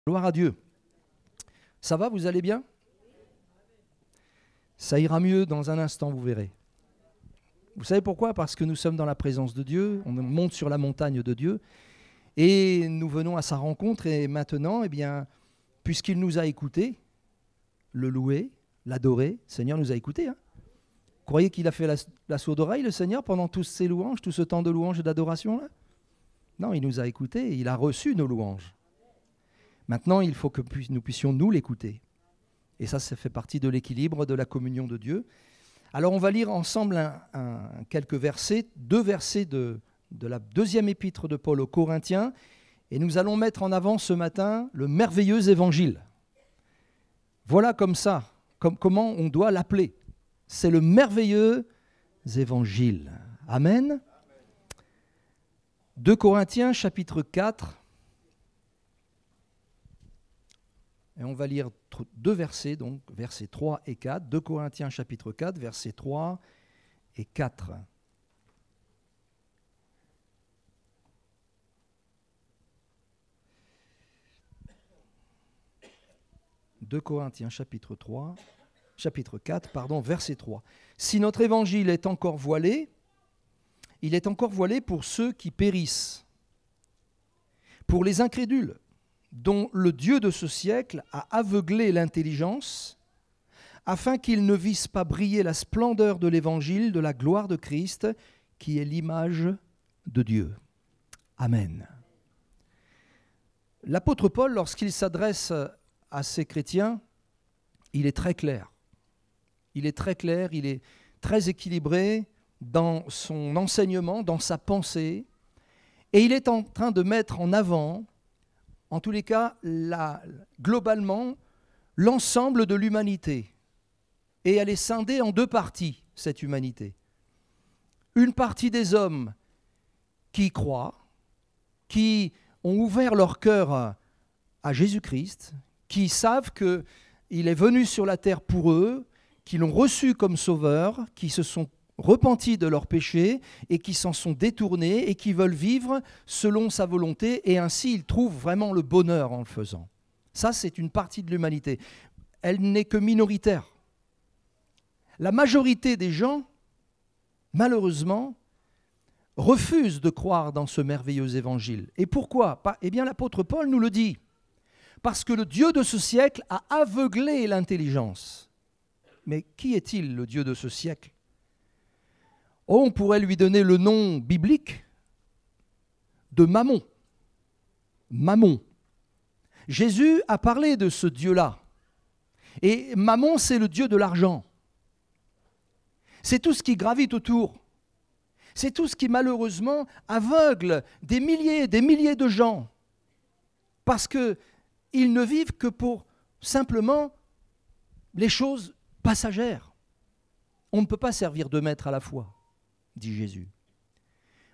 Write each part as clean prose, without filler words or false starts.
Gloire à Dieu. Ça va, vous allez bien? Ça ira mieux dans un instant, vous verrez. Vous savez pourquoi? Parce que nous sommes dans la présence de Dieu, on monte sur la montagne de Dieu, et nous venons à sa rencontre, et maintenant, eh bien, puisqu'il nous a écoutés, le louer, l'adorer, le Seigneur nous a écoutés. Hein. Vous croyez qu'il a fait la sourde oreille, le Seigneur, pendant tous ces louanges, tout ce temps de louanges et d'adoration là? Non, il nous a écoutés, et il a reçu nos louanges. Maintenant, il faut que nous puissions nous l'écouter. Et ça fait partie de l'équilibre de la communion de Dieu. Alors, on va lire ensemble quelques versets, deux versets de la deuxième épître de Paul aux Corinthiens. Et nous allons mettre en avant ce matin le merveilleux évangile. Voilà comme ça, comment on doit l'appeler. C'est le merveilleux évangile. Amen. 2 Corinthiens, chapitre 4. Et on va lire deux versets, donc versets 3 et 4. 2 Corinthiens chapitre 4, versets 3 et 4. « 2 Corinthiens chapitre 4, verset 3. « Si notre évangile est encore voilé, il est encore voilé pour ceux qui périssent, pour les incrédules, dont le Dieu de ce siècle a aveuglé l'intelligence, afin qu'ils ne vissent pas briller la splendeur de l'évangile de la gloire de Christ, qui est l'image de Dieu. » Amen. L'apôtre Paul, lorsqu'il s'adresse à ces chrétiens, il est très clair. Il est très clair, il est très équilibré dans son enseignement, dans sa pensée, et il est en train de mettre en avant, en tous les cas, globalement, l'ensemble de l'humanité. Et elle est scindée en deux parties, cette humanité. Une partie des hommes qui y croient, qui ont ouvert leur cœur à Jésus-Christ, qui savent qu'il est venu sur la terre pour eux, qui l'ont reçu comme sauveur, qui se sont repentis de leurs péchés et qui s'en sont détournés et qui veulent vivre selon sa volonté, et ainsi ils trouvent vraiment le bonheur en le faisant. Ça, c'est une partie de l'humanité. Elle n'est que minoritaire. La majorité des gens, malheureusement, refusent de croire dans ce merveilleux évangile. Et pourquoi? Eh bien, l'apôtre Paul nous le dit. Parce que le Dieu de ce siècle a aveuglé l'intelligence. Mais qui est-il, le Dieu de ce siècle? Oh, on pourrait lui donner le nom biblique de Mammon. Mammon. Jésus a parlé de ce Dieu-là. Et Mammon, c'est le Dieu de l'argent. C'est tout ce qui gravite autour. C'est tout ce qui, malheureusement, aveugle des milliers de gens. Parce qu'ils ne vivent que pour, simplement, les choses passagères. On ne peut pas servir deux maîtres à la fois, dit Jésus.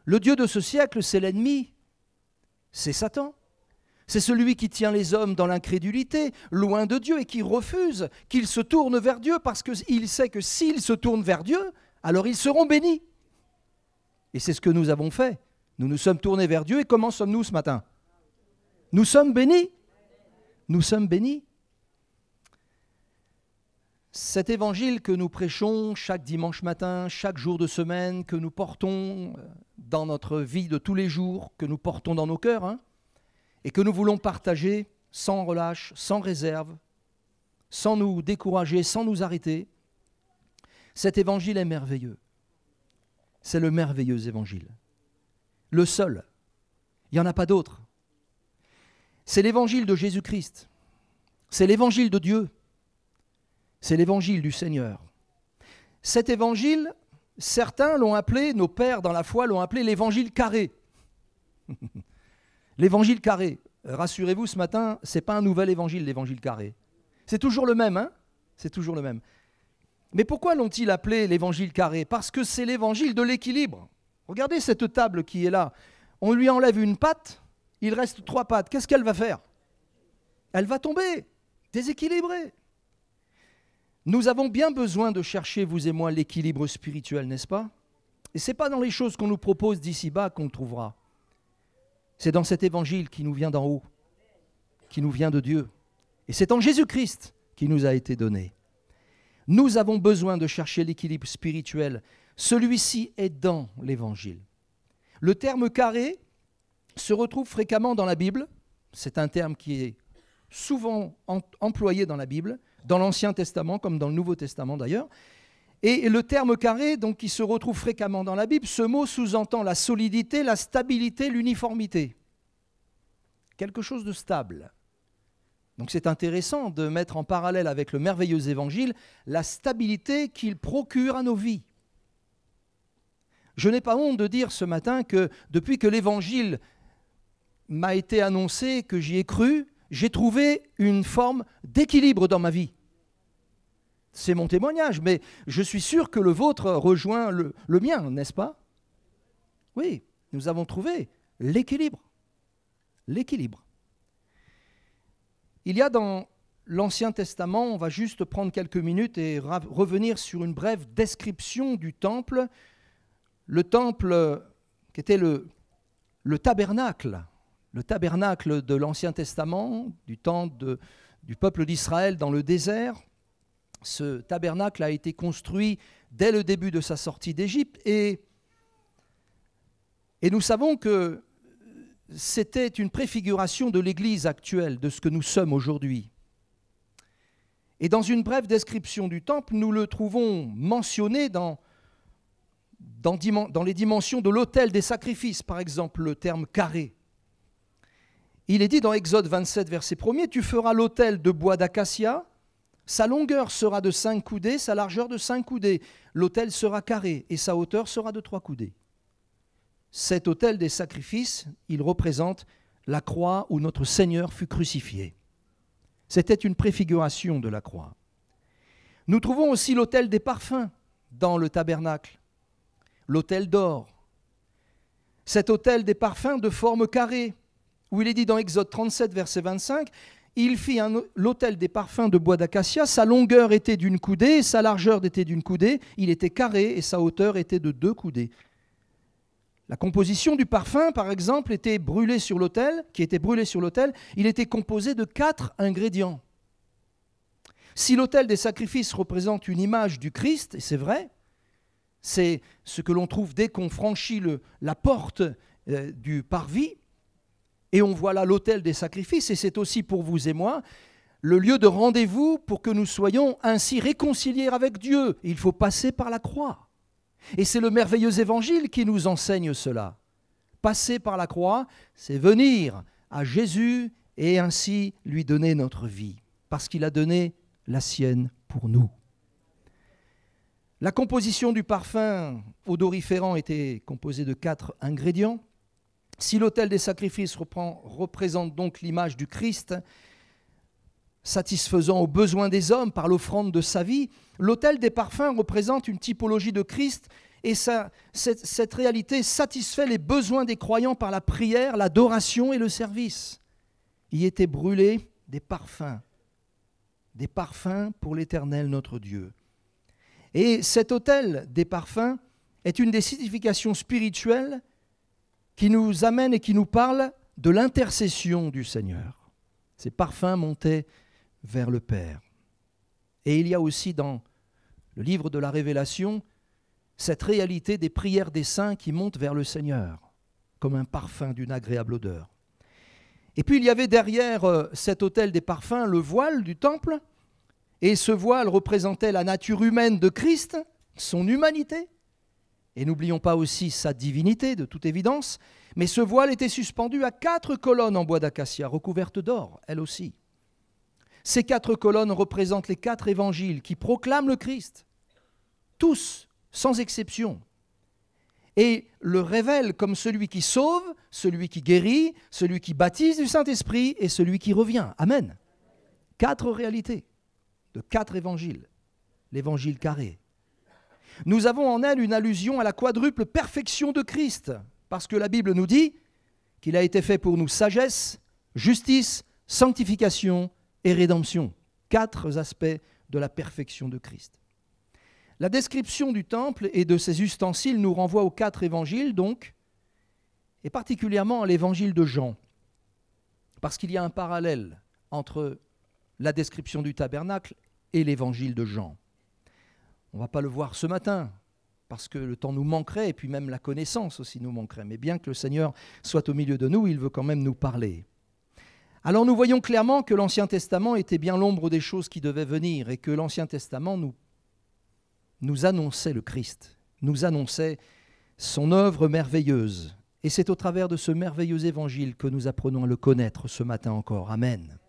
Le Dieu de ce siècle, c'est l'ennemi, c'est Satan. C'est celui qui tient les hommes dans l'incrédulité, loin de Dieu, et qui refuse qu'ils se tournent vers Dieu, parce qu'il sait que s'ils se tournent vers Dieu, alors ils seront bénis. Et c'est ce que nous avons fait. Nous nous sommes tournés vers Dieu, et comment sommes-nous ce matin? Nous sommes bénis. Nous sommes bénis. Cet évangile que nous prêchons chaque dimanche matin, chaque jour de semaine, que nous portons dans notre vie de tous les jours, que nous portons dans nos cœurs, et que nous voulons partager sans relâche, sans réserve, sans nous décourager, sans nous arrêter, cet évangile est merveilleux. C'est le merveilleux évangile. Le seul. Il n'y en a pas d'autre. C'est l'évangile de Jésus-Christ. C'est l'évangile de Dieu. C'est l'évangile du Seigneur. Cet évangile, certains l'ont appelé, nos pères dans la foi l'ont appelé l'évangile carré. L'évangile carré. Rassurez-vous, ce matin, ce n'est pas un nouvel évangile, l'évangile carré. C'est toujours le même, hein? C'est toujours le même. Mais pourquoi l'ont-ils appelé l'évangile carré? Parce que c'est l'évangile de l'équilibre. Regardez cette table qui est là. On lui enlève une patte, il reste 3 pattes. Qu'est-ce qu'elle va faire? Elle va tomber, déséquilibrée. Nous avons bien besoin de chercher, vous et moi, l'équilibre spirituel, n'est-ce pas? Et ce n'est pas dans les choses qu'on nous propose d'ici-bas qu'on le trouvera. C'est dans cet évangile qui nous vient d'en haut, qui nous vient de Dieu. Et c'est en Jésus-Christ qui nous a été donné. Nous avons besoin de chercher l'équilibre spirituel. Celui-ci est dans l'Évangile. Le terme carré se retrouve fréquemment dans la Bible. C'est un terme qui est souvent employé dans la Bible, dans l'Ancien Testament comme dans le Nouveau Testament d'ailleurs. Et le terme carré, donc, qui se retrouve fréquemment dans la Bible, ce mot sous-entend la solidité, la stabilité, l'uniformité. Quelque chose de stable. Donc c'est intéressant de mettre en parallèle avec le merveilleux Évangile la stabilité qu'il procure à nos vies. Je n'ai pas honte de dire ce matin que depuis que l'Évangile m'a été annoncé, que j'y ai cru, j'ai trouvé une forme d'équilibre dans ma vie. C'est mon témoignage, mais je suis sûr que le vôtre rejoint le mien, n'est-ce pas? Oui, nous avons trouvé l'équilibre. L'équilibre. Il y a dans l'Ancien Testament, on va juste prendre quelques minutes et revenir sur une brève description du temple. Le temple qui était le tabernacle de l'Ancien Testament, du temps du peuple d'Israël dans le désert. Ce tabernacle a été construit dès le début de sa sortie d'Égypte et nous savons que c'était une préfiguration de l'Église actuelle, de ce que nous sommes aujourd'hui. Et dans une brève description du temple, nous le trouvons mentionné dans les dimensions de l'autel des sacrifices, par exemple le terme carré. Il est dit dans Exode 27, verset 1er, « Tu feras l'autel de bois d'acacia, sa longueur sera de 5 coudées, sa largeur de 5 coudées. L'autel sera carré et sa hauteur sera de 3 coudées. » Cet autel des sacrifices, il représente la croix où notre Seigneur fut crucifié. C'était une préfiguration de la croix. Nous trouvons aussi l'autel des parfums dans le tabernacle, l'autel d'or. Cet autel des parfums de forme carrée, où il est dit dans Exode 37, verset 25, « Il fit l'autel des parfums de bois d'acacia, sa longueur était d'une coudée, sa largeur était d'une coudée, il était carré et sa hauteur était de 2 coudées. » La composition du parfum, par exemple, qui était brûlé sur l'autel, il était composé de 4 ingrédients. Si l'autel des sacrifices représente une image du Christ, et c'est vrai, c'est ce que l'on trouve dès qu'on franchit la porte du parvis, et on voit là l'autel des sacrifices, et c'est aussi pour vous et moi le lieu de rendez-vous pour que nous soyons ainsi réconciliés avec Dieu. Il faut passer par la croix. Et c'est le merveilleux Évangile qui nous enseigne cela. Passer par la croix, c'est venir à Jésus et ainsi lui donner notre vie, parce qu'il a donné la sienne pour nous. La composition du parfum odoriférant était composée de 4 ingrédients. Si l'autel des sacrifices représente donc l'image du Christ, satisfaisant aux besoins des hommes par l'offrande de sa vie, l'autel des parfums représente une typologie de Christ et cette réalité satisfait les besoins des croyants par la prière, l'adoration et le service. Y étaient brûlés des parfums pour l'Éternel notre Dieu. Et cet autel des parfums est une des significations spirituelles qui nous amène et qui nous parle de l'intercession du Seigneur. Ces parfums montaient vers le Père. Et il y a aussi dans le livre de la Révélation cette réalité des prières des saints qui montent vers le Seigneur, comme un parfum d'une agréable odeur. Et puis il y avait derrière cet autel des parfums le voile du temple, et ce voile représentait la nature humaine de Christ, son humanité, et n'oublions pas aussi sa divinité, de toute évidence, mais ce voile était suspendu à 4 colonnes en bois d'acacia, recouvertes d'or, elles aussi. Ces 4 colonnes représentent les 4 évangiles qui proclament le Christ, tous, sans exception, et le révèlent comme celui qui sauve, celui qui guérit, celui qui baptise du Saint-Esprit et celui qui revient. Amen. 4 réalités de 4 évangiles, l'évangile carré. Nous avons en elle une allusion à la quadruple perfection de Christ, parce que la Bible nous dit qu'il a été fait pour nous sagesse, justice, sanctification et rédemption. 4 aspects de la perfection de Christ. La description du temple et de ses ustensiles nous renvoie aux 4 évangiles, donc, et particulièrement à l'évangile de Jean, parce qu'il y a un parallèle entre la description du tabernacle et l'évangile de Jean. On ne va pas le voir ce matin, parce que le temps nous manquerait, et puis même la connaissance aussi nous manquerait. Mais bien que le Seigneur soit au milieu de nous, il veut quand même nous parler. Alors nous voyons clairement que l'Ancien Testament était bien l'ombre des choses qui devaient venir, et que l'Ancien Testament nous annonçait le Christ, nous annonçait son œuvre merveilleuse. Et c'est au travers de ce merveilleux évangile que nous apprenons à le connaître ce matin encore. Amen.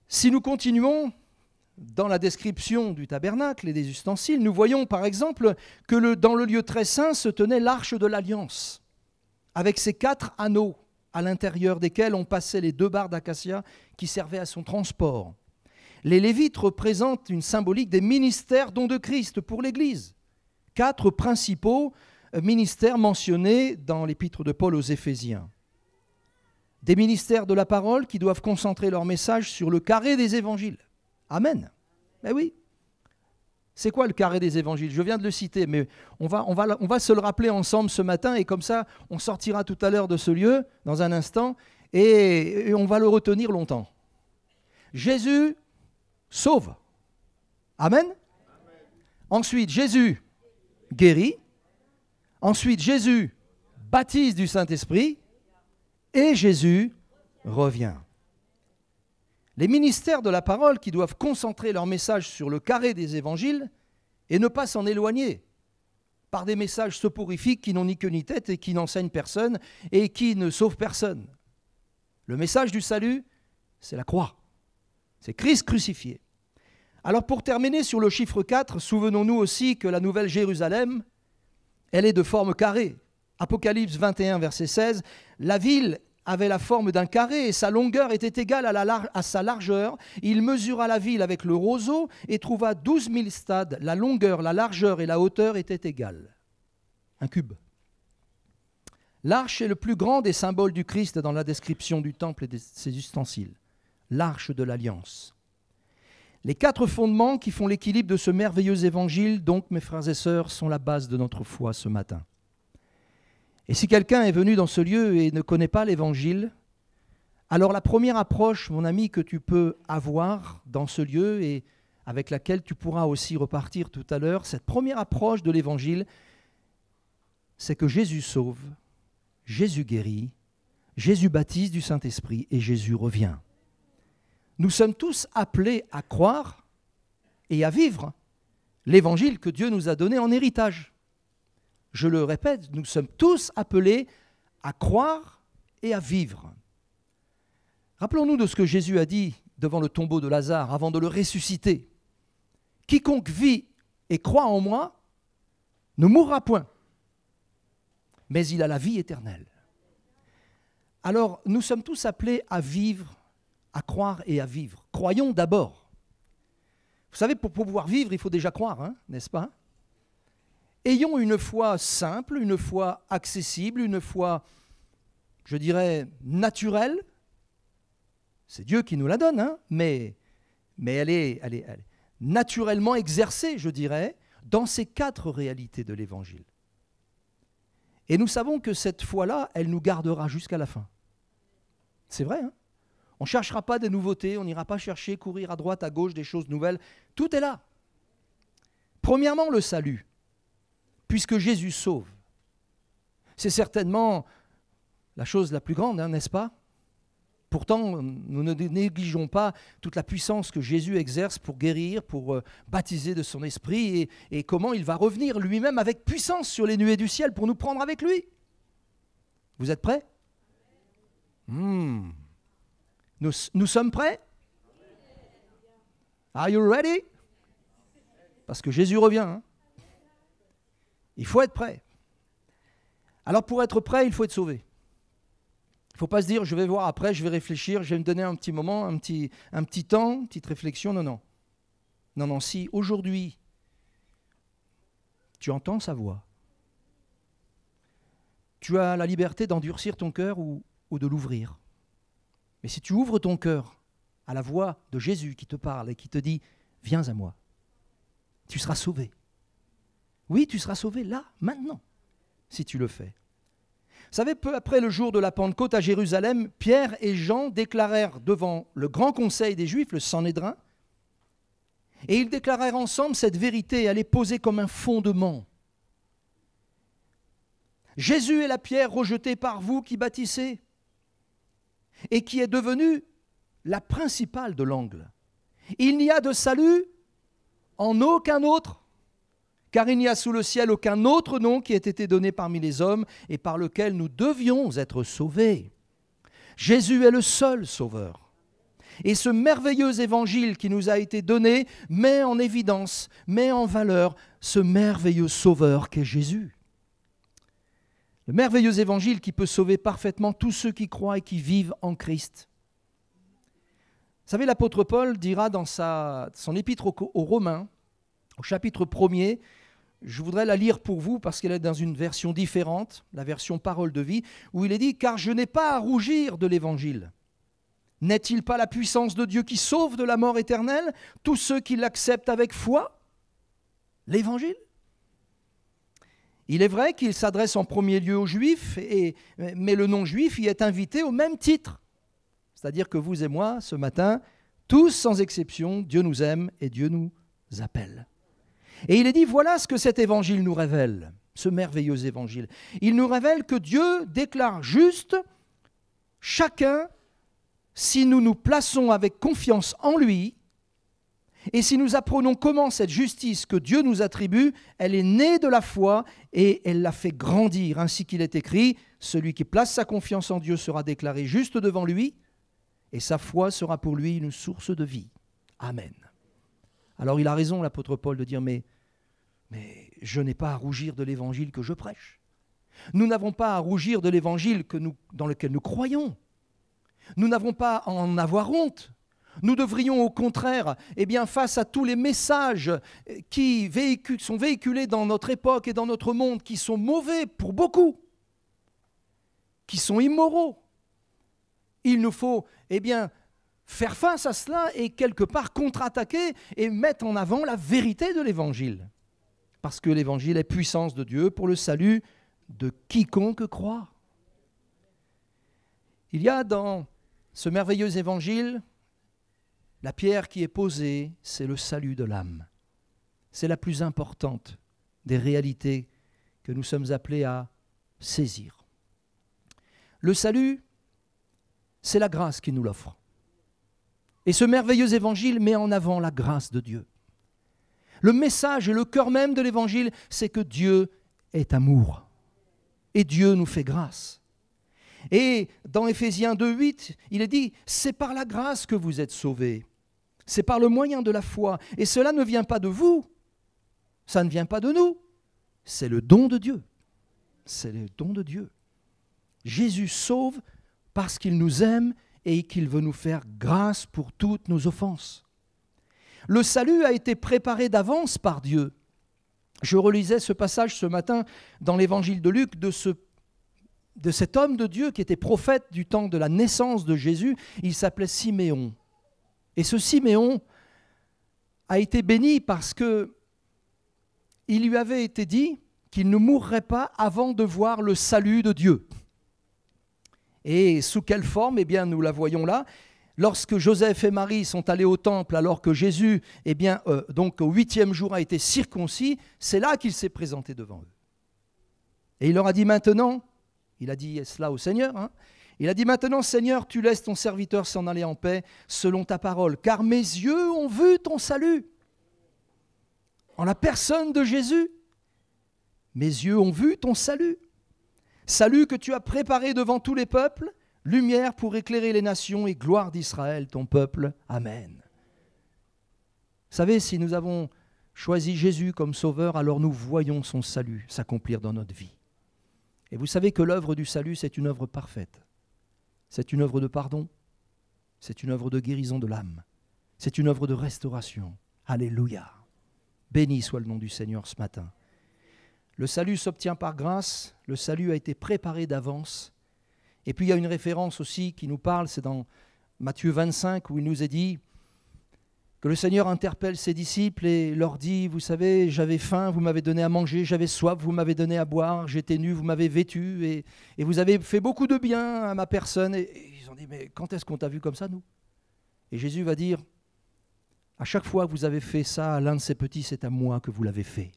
Si nous continuons dans la description du tabernacle et des ustensiles, nous voyons par exemple que dans le lieu très saint se tenait l'arche de l'Alliance, avec ses 4 anneaux, à l'intérieur desquels on passait les 2 barres d'acacia qui servaient à son transport. Les Lévites représentent une symbolique des ministères dons de Christ pour l'Église. 4 principaux ministères mentionnés dans l'épître de Paul aux Éphésiens. Des ministères de la parole qui doivent concentrer leur message sur le carré des évangiles. Amen. Eh oui. C'est quoi le carré des évangiles? Je viens de le citer, mais on va se le rappeler ensemble ce matin, et comme ça, on sortira tout à l'heure de ce lieu, dans un instant, et on va le retenir longtemps. Jésus sauve. Amen. Ensuite, Jésus guérit. Ensuite, Jésus baptise du Saint-Esprit. Et Jésus revient. Les ministères de la parole qui doivent concentrer leur message sur le carré des évangiles et ne pas s'en éloigner par des messages soporifiques qui n'ont ni queue ni tête et qui n'enseignent personne et qui ne sauvent personne. Le message du salut, c'est la croix. C'est Christ crucifié. Alors pour terminer sur le chiffre 4, souvenons-nous aussi que la Nouvelle Jérusalem, elle est de forme carrée. Apocalypse 21, verset 16, la ville avait la forme d'un carré et sa longueur était égale à sa largeur. Il mesura la ville avec le roseau et trouva 12 000 stades. La longueur, la largeur et la hauteur étaient égales. Un cube. L'arche est le plus grand des symboles du Christ dans la description du temple et de ses ustensiles. L'arche de l'Alliance. Les 4 fondements qui font l'équilibre de ce merveilleux évangile, donc, mes frères et sœurs, sont la base de notre foi ce matin. Et si quelqu'un est venu dans ce lieu et ne connaît pas l'Évangile, alors la première approche, mon ami, que tu peux avoir dans ce lieu et avec laquelle tu pourras aussi repartir tout à l'heure, cette première approche de l'Évangile, c'est que Jésus sauve, Jésus guérit, Jésus baptise du Saint-Esprit et Jésus revient. Nous sommes tous appelés à croire et à vivre l'Évangile que Dieu nous a donné en héritage. Je le répète, nous sommes tous appelés à croire et à vivre. Rappelons-nous de ce que Jésus a dit devant le tombeau de Lazare avant de le ressusciter. « Quiconque vit et croit en moi ne mourra point, mais il a la vie éternelle. » Alors, nous sommes tous appelés à vivre, à croire et à vivre. Croyons d'abord. Vous savez, pour pouvoir vivre, il faut déjà croire, hein, n'est-ce pas ? Ayons une foi simple, une foi accessible, une foi, je dirais, naturelle. C'est Dieu qui nous la donne, hein, mais elle est naturellement exercée, je dirais, dans ces 4 réalités de l'Évangile. Et nous savons que cette foi-là, elle nous gardera jusqu'à la fin. C'est vrai, hein ? On ne cherchera pas des nouveautés, on n'ira pas chercher, courir à droite, à gauche, des choses nouvelles. Tout est là. Premièrement, le salut. Puisque Jésus sauve. C'est certainement la chose la plus grande, hein, n'est-ce pas? Pourtant, nous ne négligeons pas toute la puissance que Jésus exerce pour guérir, pour baptiser de son esprit, et comment il va revenir lui-même avec puissance sur les nuées du ciel pour nous prendre avec lui. Vous êtes prêts? Nous sommes prêts? Are you ready? Parce que Jésus revient, hein? Il faut être prêt. Alors pour être prêt, il faut être sauvé. Il ne faut pas se dire, je vais voir après, je vais réfléchir, je vais me donner un petit moment, un petit temps, une petite réflexion. Non. Non, si aujourd'hui, tu entends sa voix, tu as la liberté d'endurcir ton cœur ou de l'ouvrir. Mais si tu ouvres ton cœur à la voix de Jésus qui te parle et qui te dit, viens à moi, tu seras sauvé. Oui, tu seras sauvé là, maintenant, si tu le fais. Vous savez, peu après le jour de la Pentecôte à Jérusalem, Pierre et Jean déclarèrent devant le grand conseil des Juifs, le Sanhédrin, et ils déclarèrent ensemble cette vérité, elle est posée comme un fondement. Jésus est la pierre rejetée par vous qui bâtissez et qui est devenue la principale de l'angle. Il n'y a de salut en aucun autre, car il n'y a sous le ciel aucun autre nom qui ait été donné parmi les hommes et par lequel nous devions être sauvés. Jésus est le seul sauveur. Et ce merveilleux évangile qui nous a été donné met en évidence, met en valeur ce merveilleux sauveur qu'est Jésus. Le merveilleux évangile qui peut sauver parfaitement tous ceux qui croient et qui vivent en Christ. Vous savez, l'apôtre Paul dira dans son épître aux Romains, au chapitre 1er, je voudrais la lire pour vous parce qu'elle est dans une version différente, la version Parole de vie, où il est dit « Car je n'ai pas à rougir de l'évangile. N'est-il pas la puissance de Dieu qui sauve de la mort éternelle tous ceux qui l'acceptent avec foi ?» L'évangile. Il est vrai qu'il s'adresse en premier lieu aux Juifs, mais le non-juif y est invité au même titre. C'est-à-dire que vous et moi, ce matin, tous sans exception, Dieu nous aime et Dieu nous appelle. Et il est dit, voilà ce que cet évangile nous révèle, ce merveilleux évangile. Il nous révèle que Dieu déclare juste chacun si nous nous plaçons avec confiance en lui et si nous apprenons comment cette justice que Dieu nous attribue, elle est née de la foi et elle la fait grandir. Ainsi qu'il est écrit, celui qui place sa confiance en Dieu sera déclaré juste devant lui et sa foi sera pour lui une source de vie. Amen. Alors il a raison, l'apôtre Paul, de dire, mais je n'ai pas à rougir de l'évangile que je prêche. Nous n'avons pas à rougir de l'évangile dans lequel nous croyons. Nous n'avons pas à en avoir honte. Nous devrions au contraire, face à tous les messages qui sont véhiculés dans notre époque et dans notre monde, qui sont mauvais pour beaucoup, qui sont immoraux, il nous faut faire face à cela et quelque part contre-attaquer et mettre en avant la vérité de l'Évangile. Parce que l'Évangile est puissance de Dieu pour le salut de quiconque croit. Il y a dans ce merveilleux Évangile, la pierre qui est posée, c'est le salut de l'âme. C'est la plus importante des réalités que nous sommes appelés à saisir. Le salut, c'est la grâce qui nous l'offre. Et ce merveilleux évangile met en avant la grâce de Dieu. Le message et le cœur même de l'évangile, c'est que Dieu est amour. Et Dieu nous fait grâce. Et dans Éphésiens 2,8, il est dit, c'est par la grâce que vous êtes sauvés. C'est par le moyen de la foi. Et cela ne vient pas de vous. Ça ne vient pas de nous. C'est le don de Dieu. C'est le don de Dieu. Jésus sauve parce qu'il nous aime et qu'il veut nous faire grâce pour toutes nos offenses. Le salut a été préparé d'avance par Dieu. Je relisais ce passage ce matin dans l'évangile de Luc de cet homme de Dieu qui était prophète du temps de la naissance de Jésus. Il s'appelait Siméon. Et ce Siméon a été béni parce que il lui avait été dit qu'il ne mourrait pas avant de voir le salut de Dieu. Et sous quelle forme ? Nous la voyons là. Lorsque Joseph et Marie sont allés au temple, alors que Jésus, donc au 8e jour, a été circoncis, c'est là qu'il s'est présenté devant eux. Et il leur a dit maintenant, il a dit cela au Seigneur, il a dit maintenant, Seigneur, tu laisses ton serviteur s'en aller en paix selon ta parole, car mes yeux ont vu ton salut. En la personne de Jésus, mes yeux ont vu ton salut. Salut que tu as préparé devant tous les peuples, lumière pour éclairer les nations et gloire d'Israël, ton peuple. Amen. Vous savez, si nous avons choisi Jésus comme sauveur, alors nous voyons son salut s'accomplir dans notre vie. Et vous savez que l'œuvre du salut, c'est une œuvre parfaite. C'est une œuvre de pardon. C'est une œuvre de guérison de l'âme. C'est une œuvre de restauration. Alléluia. Béni soit le nom du Seigneur ce matin. Le salut s'obtient par grâce. Le salut a été préparé d'avance. Et puis il y a une référence aussi qui nous parle, c'est dans Matthieu 25 où il nous est dit que le Seigneur interpelle ses disciples et leur dit, vous savez, j'avais faim, vous m'avez donné à manger, j'avais soif, vous m'avez donné à boire, j'étais nu, vous m'avez vêtu, et vous avez fait beaucoup de bien à ma personne. Et ils ont dit, mais quand est-ce qu'on t'a vu comme ça, nous? Et Jésus va dire, à chaque fois que vous avez fait ça à l'un de ces petits, c'est à moi que vous l'avez fait.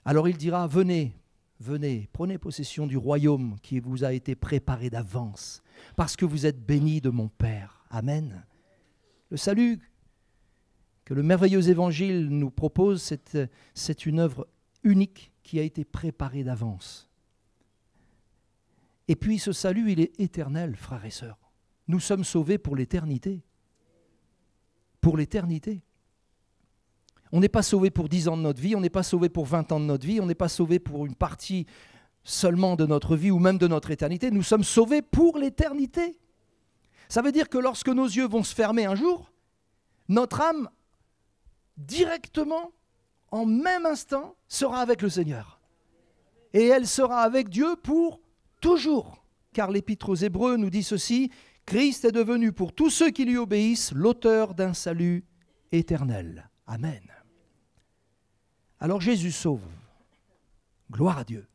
Alors il dira, venez, venez, prenez possession du royaume qui vous a été préparé d'avance, parce que vous êtes bénis de mon Père. Amen. Le salut que le merveilleux évangile nous propose, c'est une œuvre unique qui a été préparée d'avance. Et puis ce salut, il est éternel, frères et sœurs. Nous sommes sauvés pour l'éternité. Pour l'éternité. On n'est pas sauvé pour 10 ans de notre vie, on n'est pas sauvé pour 20 ans de notre vie, on n'est pas sauvé pour une partie seulement de notre vie ou même de notre éternité. Nous sommes sauvés pour l'éternité. Ça veut dire que lorsque nos yeux vont se fermer un jour, notre âme, directement, en même instant, sera avec le Seigneur. Et elle sera avec Dieu pour toujours. Car l'Épître aux Hébreux nous dit ceci, Christ est devenu pour tous ceux qui lui obéissent l'auteur d'un salut éternel. Amen. Alors Jésus sauve. Gloire à Dieu.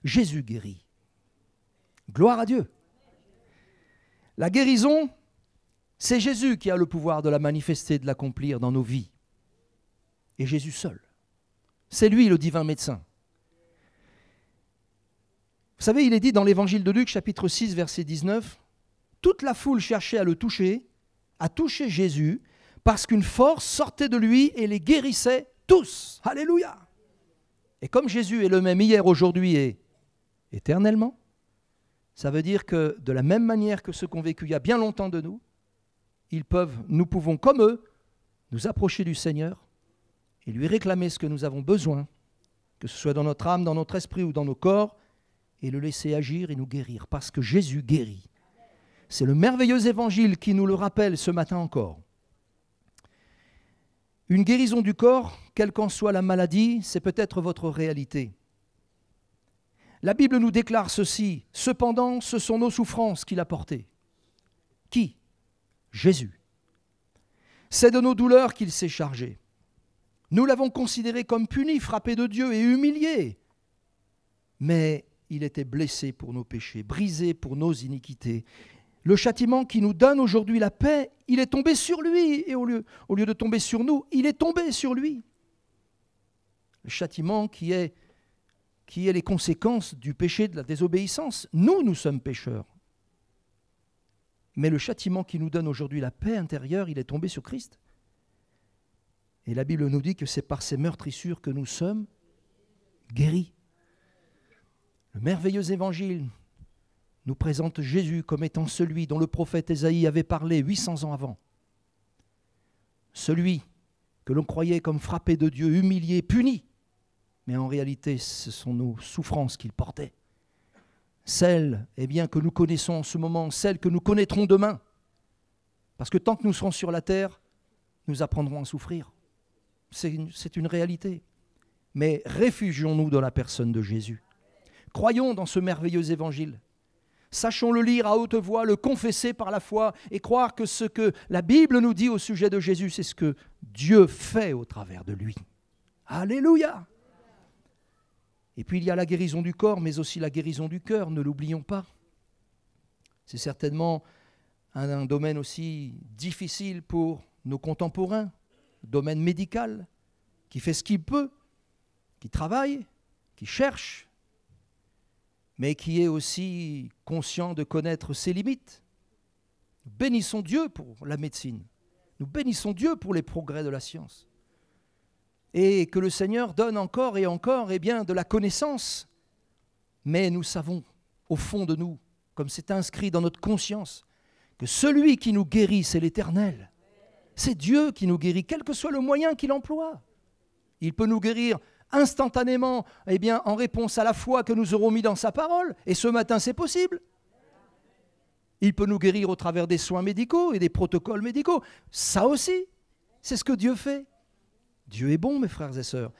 Jésus guérit. Gloire à Dieu. La guérison, c'est Jésus qui a le pouvoir de la manifester, de l'accomplir dans nos vies. Et Jésus seul. C'est lui le divin médecin. Vous savez, il est dit dans l'évangile de Luc, chapitre 6, verset 19, « Toute la foule cherchait à le toucher, à toucher Jésus, parce qu'une force sortait de lui et les guérissait tous. » Alléluia. Et comme Jésus est le même hier, aujourd'hui et éternellement, ça veut dire que de la même manière que ceux qui ont vécu il y a bien longtemps de nous, nous pouvons, comme eux, nous approcher du Seigneur et lui réclamer ce que nous avons besoin, que ce soit dans notre âme, dans notre esprit ou dans nos corps, et le laisser agir et nous guérir, parce que Jésus guérit. C'est le merveilleux évangile qui nous le rappelle ce matin encore. Une guérison du corps, quelle qu'en soit la maladie, c'est peut-être votre réalité. La Bible nous déclare ceci, « Cependant, ce sont nos souffrances qu'il a portées. » Qui ? Jésus. C'est de nos douleurs qu'il s'est chargé. Nous l'avons considéré comme puni, frappé de Dieu et humilié. Mais il était blessé pour nos péchés, brisé pour nos iniquités. Le châtiment qui nous donne aujourd'hui la paix, il est tombé sur lui. Et au lieu de tomber sur nous, il est tombé sur lui. Le châtiment qui est les conséquences du péché, de la désobéissance. Nous sommes pécheurs. Mais le châtiment qui nous donne aujourd'hui la paix intérieure, il est tombé sur Christ. Et la Bible nous dit que c'est par ces meurtrissures que nous sommes guéris. Le merveilleux évangile nous présente Jésus comme étant celui dont le prophète Ésaïe avait parlé 800 ans avant. Celui que l'on croyait comme frappé de Dieu, humilié, puni. Mais en réalité, ce sont nos souffrances qu'il portait. Celles que nous connaissons en ce moment, celles que nous connaîtrons demain. Parce que tant que nous serons sur la terre, nous apprendrons à souffrir. C'est une réalité. Mais réfugions-nous dans la personne de Jésus. Croyons dans ce merveilleux évangile. Sachons le lire à haute voix, le confesser par la foi et croire que ce que la Bible nous dit au sujet de Jésus, c'est ce que Dieu fait au travers de lui. Alléluia! Et puis il y a la guérison du corps, mais aussi la guérison du cœur, ne l'oublions pas. C'est certainement un domaine aussi difficile pour nos contemporains, domaine médical, qui fait ce qu'il peut, qui travaille, qui cherche, mais qui est aussi conscient de connaître ses limites. Nous bénissons Dieu pour la médecine. Nous bénissons Dieu pour les progrès de la science. Et que le Seigneur donne encore et encore de la connaissance. Mais nous savons, au fond de nous, comme c'est inscrit dans notre conscience, que celui qui nous guérit, c'est l'Éternel. C'est Dieu qui nous guérit, quel que soit le moyen qu'il emploie. Il peut nous guérir instantanément, en réponse à la foi que nous aurons mis dans sa parole. Et ce matin, c'est possible. Il peut nous guérir au travers des soins médicaux et des protocoles médicaux. Ça aussi, c'est ce que Dieu fait. Dieu est bon, mes frères et sœurs.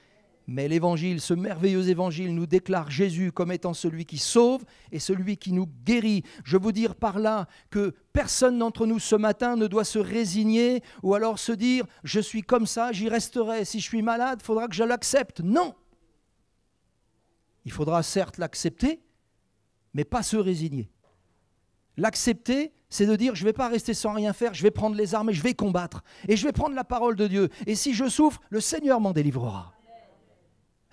Mais l'évangile, ce merveilleux évangile nous déclare Jésus comme étant celui qui sauve et celui qui nous guérit. Je veux dire par là que personne d'entre nous ce matin ne doit se résigner ou alors se dire « je suis comme ça, j'y resterai, si je suis malade, il faudra que je l'accepte ». Non. Il faudra certes l'accepter, mais pas se résigner. L'accepter, c'est de dire « je ne vais pas rester sans rien faire, je vais prendre les armes et je vais combattre. Et je vais prendre la parole de Dieu. Et si je souffre, le Seigneur m'en délivrera. »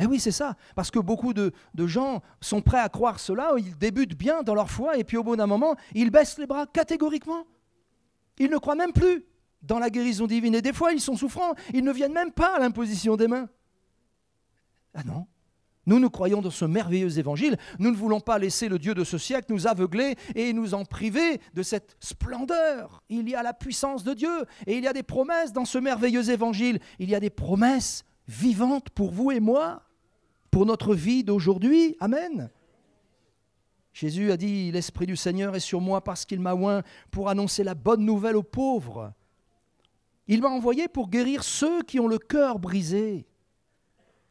Eh oui, c'est ça, parce que beaucoup de gens sont prêts à croire cela, ils débutent bien dans leur foi, et puis au bout d'un moment, ils baissent les bras catégoriquement. Ils ne croient même plus dans la guérison divine, et des fois, ils sont souffrants, ils ne viennent même pas à l'imposition des mains. Ah non, nous croyons dans ce merveilleux évangile, nous ne voulons pas laisser le Dieu de ce siècle nous aveugler et nous en priver de cette splendeur. Il y a la puissance de Dieu, et il y a des promesses dans ce merveilleux évangile, il y a des promesses vivantes pour vous et moi, pour notre vie d'aujourd'hui. Amen. Jésus a dit, l'Esprit du Seigneur est sur moi parce qu'il m'a oint pour annoncer la bonne nouvelle aux pauvres. Il m'a envoyé pour guérir ceux qui ont le cœur brisé.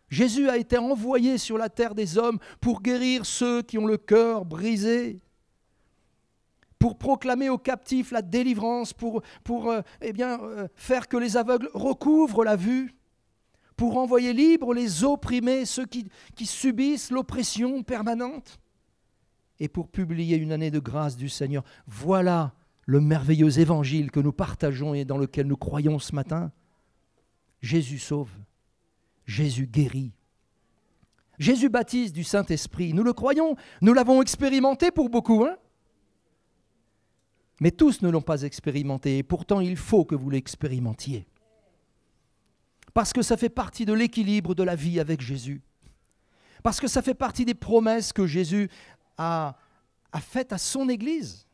Jésus a été envoyé sur la terre des hommes pour guérir ceux qui ont le cœur brisé, pour proclamer aux captifs la délivrance, pour faire que les aveugles recouvrent la vue, pour envoyer libres les opprimés, ceux qui subissent l'oppression permanente, et pour publier une année de grâce du Seigneur. Voilà le merveilleux évangile que nous partageons et dans lequel nous croyons ce matin. Jésus sauve, Jésus guérit, Jésus baptise du Saint-Esprit. Nous le croyons, nous l'avons expérimenté pour beaucoup, hein ? Mais tous ne l'ont pas expérimenté, et pourtant il faut que vous l'expérimentiez. Parce que ça fait partie de l'équilibre de la vie avec Jésus. Parce que ça fait partie des promesses que Jésus a faites à son Église.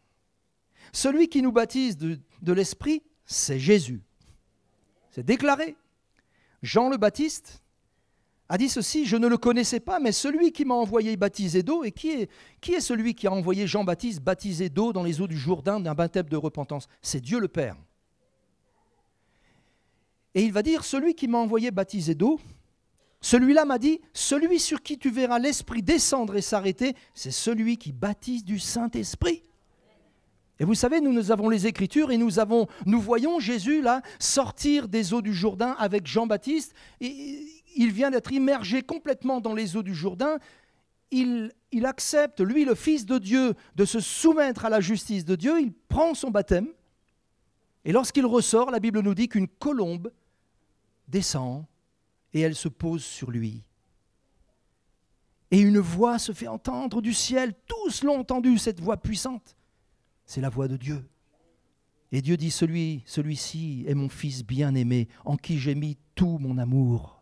Celui qui nous baptise de l'Esprit, c'est Jésus. C'est déclaré. Jean le Baptiste a dit ceci, « Je ne le connaissais pas, mais celui qui m'a envoyé baptiser d'eau, et qui est celui qui a envoyé Jean-Baptiste baptiser d'eau dans les eaux du Jourdain d'un baptême de repentance? C'est Dieu le Père. » Et il va dire, celui qui m'a envoyé baptiser d'eau, celui-là m'a dit, celui sur qui tu verras l'Esprit descendre et s'arrêter, c'est celui qui baptise du Saint-Esprit. Et vous savez, nous avons les Écritures et nous voyons Jésus là sortir des eaux du Jourdain avec Jean-Baptiste. Et il vient d'être immergé complètement dans les eaux du Jourdain. Il accepte, lui le Fils de Dieu, de se soumettre à la justice de Dieu. Il prend son baptême. Et lorsqu'il ressort, la Bible nous dit qu'une colombe descend et elle se pose sur lui. Et une voix se fait entendre du ciel. Tous l'ont entendu, cette voix puissante. C'est la voix de Dieu. Et Dieu dit, celui-ci est mon Fils bien-aimé, en qui j'ai mis tout mon amour.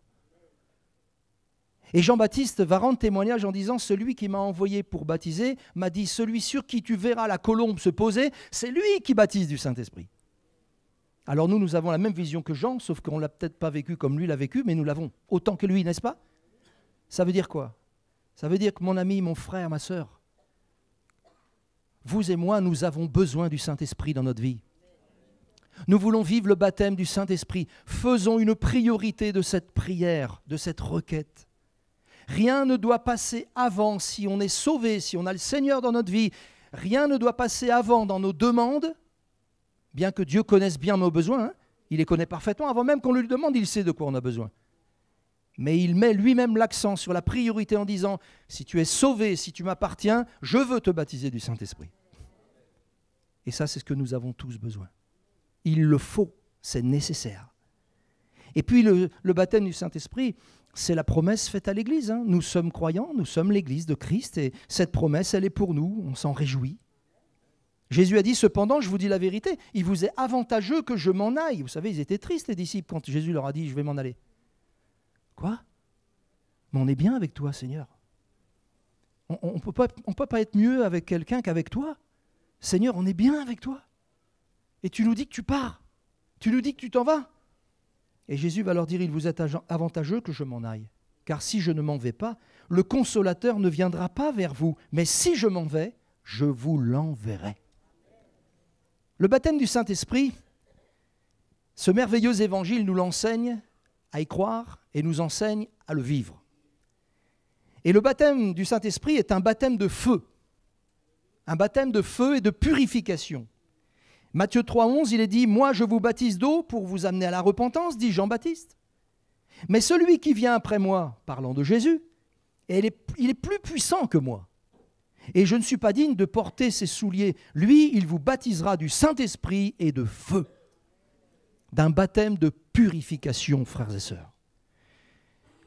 Et Jean-Baptiste va rendre témoignage en disant, celui qui m'a envoyé pour baptiser m'a dit, celui sur qui tu verras la colombe se poser, c'est lui qui baptise du Saint-Esprit. Alors nous avons la même vision que Jean, sauf qu'on ne l'a peut-être pas vécu comme lui l'a vécu, mais nous l'avons autant que lui, n'est-ce pas? Ça veut dire quoi? Ça veut dire que mon ami, mon frère, ma sœur, vous et moi, nous avons besoin du Saint-Esprit dans notre vie. Nous voulons vivre le baptême du Saint-Esprit. Faisons une priorité de cette prière, de cette requête. Rien ne doit passer avant, si on est sauvé, si on a le Seigneur dans notre vie, rien ne doit passer avant dans nos demandes, bien que Dieu connaisse bien nos besoins, hein, il les connaît parfaitement, avant même qu'on lui demande, il sait de quoi on a besoin. Mais il met lui-même l'accent sur la priorité en disant, si tu es sauvé, si tu m'appartiens, je veux te baptiser du Saint-Esprit. Et ça, c'est ce que nous avons tous besoin. Il le faut, c'est nécessaire. Et puis le baptême du Saint-Esprit, c'est la promesse faite à l'Église. Hein. Nous sommes croyants, nous sommes l'Église de Christ, et cette promesse, elle est pour nous, on s'en réjouit. Jésus a dit, cependant, je vous dis la vérité, il vous est avantageux que je m'en aille. Vous savez, ils étaient tristes, les disciples, quand Jésus leur a dit, je vais m'en aller. Quoi? Mais on est bien avec toi, Seigneur. On ne peut pas être mieux avec quelqu'un qu'avec toi. Seigneur, on est bien avec toi. Et tu nous dis que tu pars. Tu nous dis que tu t'en vas. Et Jésus va leur dire, il vous est avantageux que je m'en aille. Car si je ne m'en vais pas, le consolateur ne viendra pas vers vous. Mais si je m'en vais, je vous l'enverrai. Le baptême du Saint-Esprit, ce merveilleux évangile nous l'enseigne à y croire et nous enseigne à le vivre. Et le baptême du Saint-Esprit est un baptême de feu et de purification. Matthieu 3,11, il est dit « Moi, je vous baptise d'eau pour vous amener à la repentance, dit Jean-Baptiste. Mais celui qui vient après moi, parlant de Jésus, il est plus puissant que moi. Et je ne suis pas digne de porter ses souliers. Lui, il vous baptisera du Saint-Esprit et de feu. » D'un baptême de purification, frères et sœurs.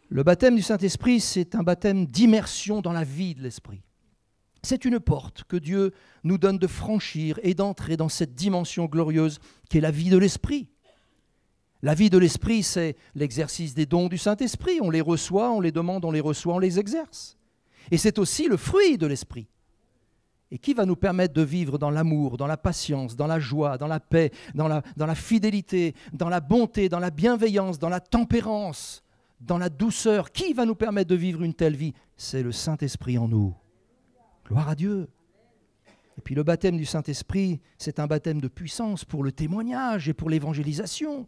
Le baptême du Saint-Esprit, c'est un baptême d'immersion dans la vie de l'Esprit. C'est une porte que Dieu nous donne de franchir et d'entrer dans cette dimension glorieuse qui est la vie de l'Esprit. La vie de l'Esprit, c'est l'exercice des dons du Saint-Esprit. On les reçoit, on les demande, on les reçoit, on les exerce. Et c'est aussi le fruit de l'Esprit. Et qui va nous permettre de vivre dans l'amour, dans la patience, dans la joie, dans la paix, dans la fidélité, dans la bonté, dans la bienveillance, dans la tempérance, dans la douceur. Qui va nous permettre de vivre une telle vie? C'est le Saint-Esprit en nous. Gloire à Dieu. Et puis le baptême du Saint-Esprit, c'est un baptême de puissance pour le témoignage et pour l'évangélisation.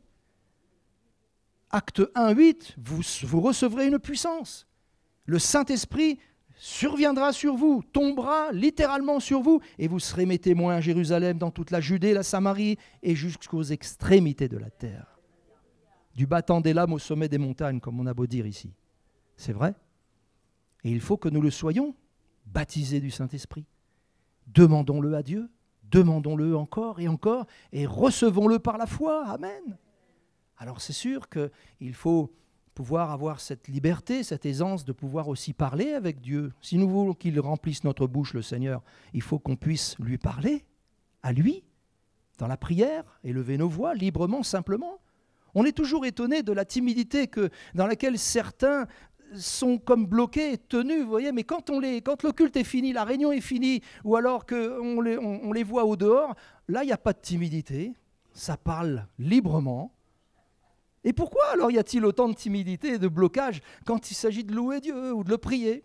Acte 1:8, vous recevrez une puissance. Le Saint-Esprit surviendra sur vous, tombera littéralement sur vous, et vous serez mes témoins à Jérusalem, dans toute la Judée, la Samarie, et jusqu'aux extrémités de la terre. Du battant des lames au sommet des montagnes, comme on a beau dire ici. C'est vrai. Et il faut que nous le soyons, baptisés du Saint-Esprit. Demandons-le à Dieu, demandons-le encore, et recevons-le par la foi. Amen. Alors c'est sûr qu'il faut pouvoir avoir cette liberté, cette aisance de pouvoir aussi parler avec Dieu. Si nous voulons qu'il remplisse notre bouche, le Seigneur, il faut qu'on puisse lui parler, à lui, dans la prière, élever nos voix librement, simplement. On est toujours étonné de la timidité dans laquelle certains sont comme bloqués, tenus, vous voyez, mais quand le culte est fini, la réunion est finie, ou alors qu'on les voit au dehors, là, il n'y a pas de timidité, ça parle librement. Et pourquoi alors y a-t-il autant de timidité et de blocage quand il s'agit de louer Dieu ou de le prier?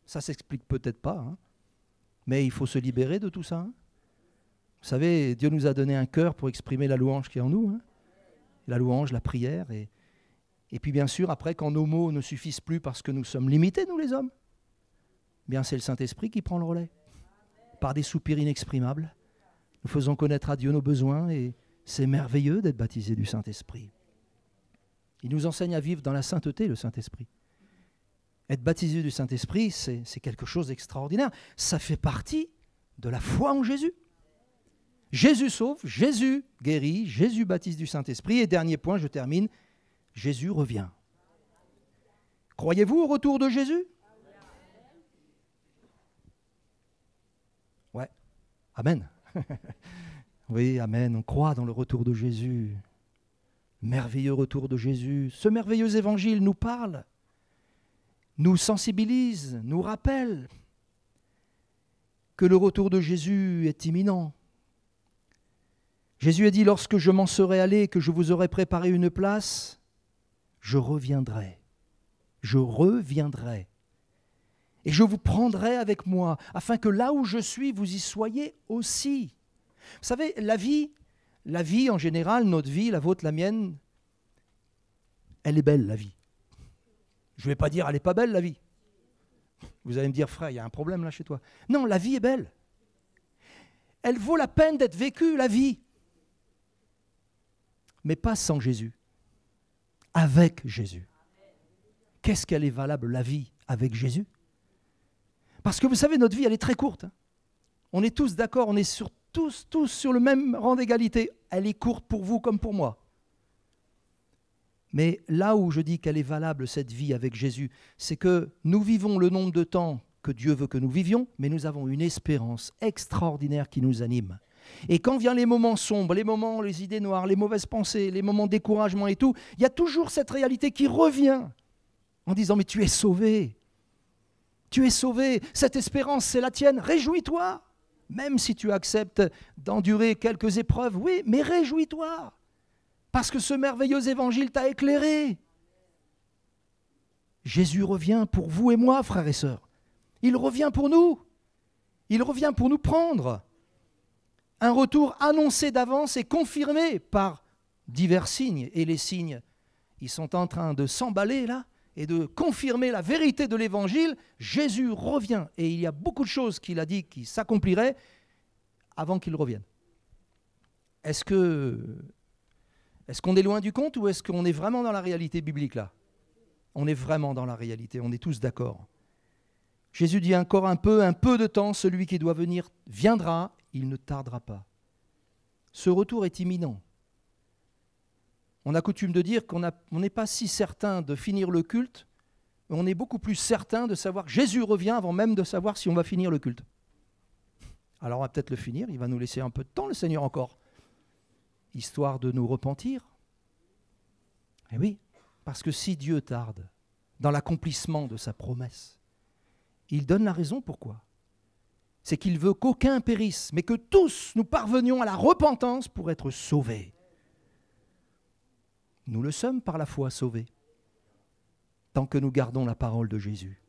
Ça ne s'explique peut-être pas, hein. Mais il faut se libérer de tout ça. Hein. Vous savez, Dieu nous a donné un cœur pour exprimer la louange qui est en nous. Hein. La louange, la prière. Et puis bien sûr, après, quand nos mots ne suffisent plus parce que nous sommes limités, nous les hommes, bien c'est le Saint-Esprit qui prend le relais. Par des soupirs inexprimables, nous faisons connaître à Dieu nos besoins et c'est merveilleux d'être baptisé du Saint-Esprit. Il nous enseigne à vivre dans la sainteté, le Saint-Esprit. Être baptisé du Saint-Esprit, c'est quelque chose d'extraordinaire. Ça fait partie de la foi en Jésus. Jésus sauve, Jésus guérit, Jésus baptise du Saint-Esprit. Et dernier point, je termine, Jésus revient. Croyez-vous au retour de Jésus? Ouais, amen. Oui, amen, on croit dans le retour de Jésus. Merveilleux retour de Jésus. Ce merveilleux évangile nous parle, nous sensibilise, nous rappelle que le retour de Jésus est imminent. Jésus a dit, lorsque je m'en serai allé et que je vous aurai préparé une place, je reviendrai. Je reviendrai. Et je vous prendrai avec moi, afin que là où je suis, vous y soyez aussi. Vous savez, la vie en général, notre vie, la vôtre, la mienne, elle est belle, la vie. Je ne vais pas dire, elle n'est pas belle, la vie. Vous allez me dire, frère, il y a un problème là chez toi. Non, la vie est belle. Elle vaut la peine d'être vécue, la vie. Mais pas sans Jésus. Avec Jésus. Qu'est-ce qu'elle est valable, la vie, avec Jésus? Parce que vous savez, notre vie, elle est très courte. Hein. On est tous d'accord, on est tous sur le même rang d'égalité. Elle est courte pour vous comme pour moi. Mais là où je dis qu'elle est valable, cette vie avec Jésus, c'est que nous vivons le nombre de temps que Dieu veut que nous vivions, mais nous avons une espérance extraordinaire qui nous anime. Et quand viennent les moments sombres, les moments, les idées noires, les mauvaises pensées, les moments de découragement et tout, il y a toujours cette réalité qui revient en disant « Mais tu es sauvé, tu es sauvé, cette espérance c'est la tienne, réjouis-toi !» Même si tu acceptes d'endurer quelques épreuves, oui, mais réjouis-toi, parce que ce merveilleux évangile t'a éclairé. Jésus revient pour vous et moi, frères et sœurs. Il revient pour nous. Il revient pour nous prendre. Un retour annoncé d'avance et confirmé par divers signes. Et les signes, ils sont en train de s'emballer là, et de confirmer la vérité de l'Évangile, Jésus revient. Et il y a beaucoup de choses qu'il a dit qui s'accompliraient avant qu'il revienne. Est-ce qu'on est loin du compte ou est-ce qu'on est vraiment dans la réalité biblique là? On est vraiment dans la réalité, on est tous d'accord. Jésus dit encore un peu de temps, celui qui doit venir viendra, il ne tardera pas. Ce retour est imminent. On a coutume de dire qu'on n'est pas si certain de finir le culte, mais on est beaucoup plus certain de savoir que Jésus revient avant même de savoir si on va finir le culte. Alors on va peut-être le finir, il va nous laisser un peu de temps, le Seigneur encore, histoire de nous repentir. Eh oui, parce que si Dieu tarde dans l'accomplissement de sa promesse, il donne la raison pourquoi. C'est qu'il veut qu'aucun périsse, mais que tous nous parvenions à la repentance pour être sauvés. Nous le sommes par la foi sauvés, tant que nous gardons la parole de Jésus.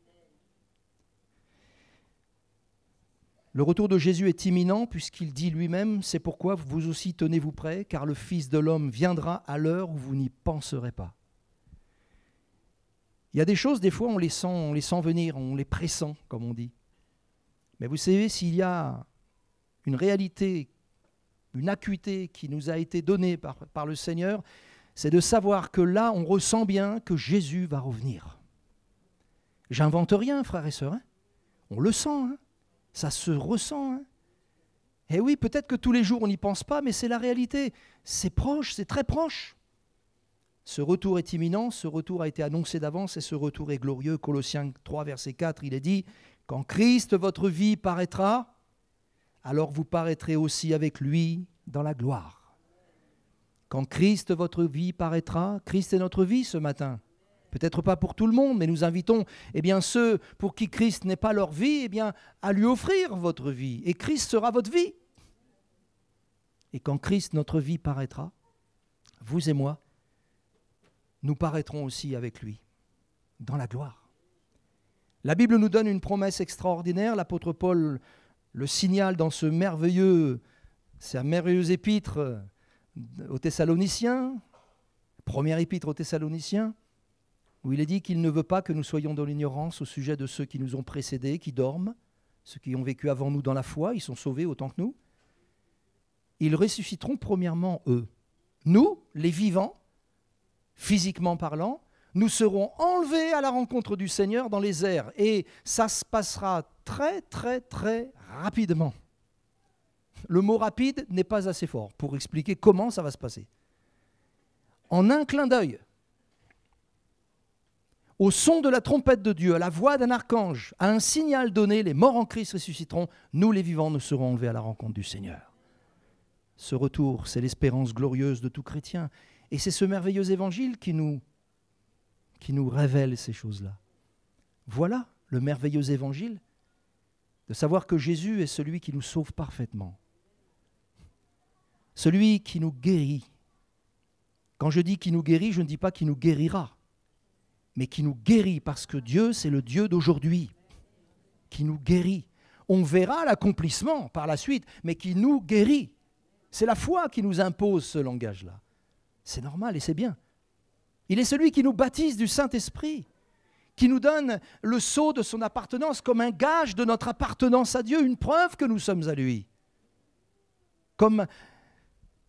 Le retour de Jésus est imminent puisqu'il dit lui-même, c'est pourquoi vous aussi tenez-vous prêts, car le Fils de l'homme viendra à l'heure où vous n'y penserez pas. Il y a des choses, des fois, on les sent venir, on les pressent, comme on dit. Mais vous savez, s'il y a une réalité, une acuité qui nous a été donnée par le Seigneur, c'est de savoir que là, on ressent bien que Jésus va revenir. J'invente rien, frères et sœurs. Hein. On le sent, hein. Ça se ressent. Hein. Et oui, peut-être que tous les jours, on n'y pense pas, mais c'est la réalité. C'est proche, c'est très proche. Ce retour est imminent, ce retour a été annoncé d'avance et ce retour est glorieux. Colossiens 3, verset 4, il est dit « Quand Christ, votre vie, paraîtra, alors vous paraîtrez aussi avec lui dans la gloire. » Quand Christ, votre vie, paraîtra, Christ est notre vie ce matin. Peut-être pas pour tout le monde, mais nous invitons ceux pour qui Christ n'est pas leur vie, à lui offrir votre vie. Et Christ sera votre vie. Et quand Christ, notre vie, paraîtra, vous et moi, nous paraîtrons aussi avec lui, dans la gloire. La Bible nous donne une promesse extraordinaire. L'apôtre Paul le signale dans sa merveilleuse épître aux Thessaloniciens, première épître aux Thessaloniciens, où il est dit qu'il ne veut pas que nous soyons dans l'ignorance au sujet de ceux qui nous ont précédés, qui dorment, ceux qui ont vécu avant nous dans la foi, ils sont sauvés autant que nous. Ils ressusciteront premièrement eux. Nous, les vivants, physiquement parlant, nous serons enlevés à la rencontre du Seigneur dans les airs. Et ça se passera très, très, très rapidement. Le mot rapide n'est pas assez fort pour expliquer comment ça va se passer. En un clin d'œil, au son de la trompette de Dieu, à la voix d'un archange, à un signal donné, les morts en Christ ressusciteront, nous les vivants nous serons enlevés à la rencontre du Seigneur. Ce retour, c'est l'espérance glorieuse de tout chrétien. Et c'est ce merveilleux évangile qui nous révèle ces choses-là. Voilà le merveilleux évangile, de savoir que Jésus est celui qui nous sauve parfaitement. Celui qui nous guérit. Quand je dis qui nous guérit, je ne dis pas qui nous guérira, mais qui nous guérit parce que Dieu, c'est le Dieu d'aujourd'hui, qui nous guérit. On verra l'accomplissement par la suite, mais qui nous guérit. C'est la foi qui nous impose ce langage-là. C'est normal et c'est bien. Il est celui qui nous baptise du Saint-Esprit, qui nous donne le sceau de son appartenance comme un gage de notre appartenance à Dieu, une preuve que nous sommes à lui. Comme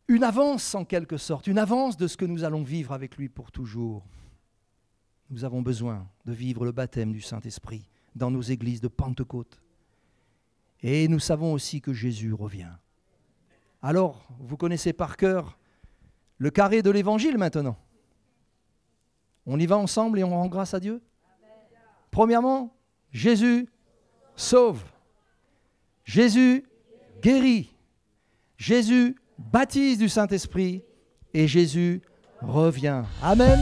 une avance en quelque sorte, une avance de ce que nous allons vivre avec lui pour toujours. Nous avons besoin de vivre le baptême du Saint-Esprit dans nos églises de Pentecôte. Et nous savons aussi que Jésus revient. Alors, vous connaissez par cœur le carré de l'Évangile maintenant. On y va ensemble et on rend grâce à Dieu. Premièrement, Jésus sauve. Jésus guérit. Jésus baptise du Saint-Esprit et Jésus revient. Amen.